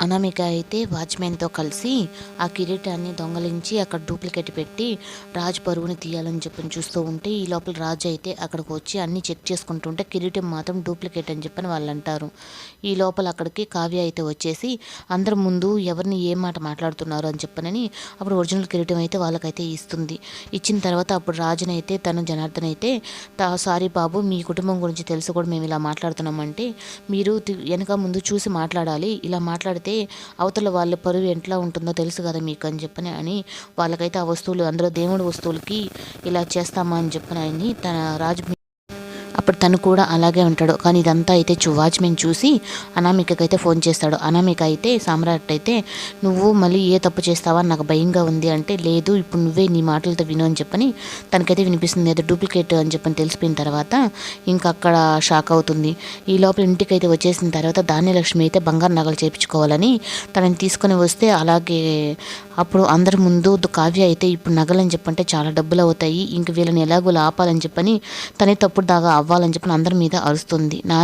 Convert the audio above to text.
అనామిక అయితే వాచ్మెన్తో కలిసి ఆ కిరీటాన్ని దొంగలించి అక్కడ డూప్లికేట్ పెట్టి రాజు పరువుని తీయాలని చెప్పని చూస్తూ ఉంటే, ఈ లోపల రాజు అయితే అక్కడికి వచ్చి అన్నీ చెక్ చేసుకుంటుంటే కిరీటం మాత్రం డూప్లికేట్ అని చెప్పని వాళ్ళు అంటారు. ఈ లోపల అక్కడికి కావ్య అయితే వచ్చేసి అందరి ముందు ఎవరిని ఏ మాట మాట్లాడుతున్నారు అని చెప్పనని అప్పుడు ఒరిజినల్ కిరీటం అయితే వాళ్ళకైతే ఇస్తుంది. ఇచ్చిన తర్వాత అప్పుడు రాజునైతే తను జనార్దన్ అయితే సారీ బాబు, మీ కుటుంబం గురించి తెలిసి కూడా మేము ఇలా మాట్లాడుతున్నామంటే మీరు వెనక ముందు చూసి మాట్లాడాలి, ఇలా మాట్లాడితే అవతల వాళ్ళ పరువు ఎట్లా ఉంటుందో తెలుసు కదా మీకు అని చెప్పని అని వాళ్ళకైతే ఆ వస్తువులు అందులో దేవుడి వస్తువులకి ఇలా చేస్తామా అని చెప్పని తన రాజు అప్పుడు తను కూడా అలాగే ఉంటాడు. కానీ ఇదంతా అయితే వాచ్మెన్ చూసి అనామికకైతే ఫోన్ చేస్తాడు. అనామిక అయితే సామ్రాట్ అయితే నువ్వు మళ్ళీ ఏ తప్పు చేస్తావా నాకు భయంగా ఉంది అంటే, లేదు ఇప్పుడు నువ్వే నీ మాటలతో విను అని చెప్పని తనకైతే వినిపిస్తుంది. ఏదో డూప్లికేట్ అని చెప్పని తెలిసిపోయిన తర్వాత ఇంకా అక్కడ షాక్ అవుతుంది. ఈ లోపల ఇంటికైతే వచ్చేసిన తర్వాత ధాన్యలక్ష్మి అయితే బంగారు నగలు చేయించుకోవాలని తనని తీసుకొని వస్తే, అలాగే అప్పుడు అందరి ముందు కావ్య అయితే ఇప్పుడు నగలని చెప్పంటే చాలా డబ్బులు అవుతాయి, ఇంక వీళ్ళని ఎలాగో ఆపాలని చెప్పని తనే తప్పుడు దాగా అవ్వాలని చెప్పని అందరి మీద అరుస్తుంది. నా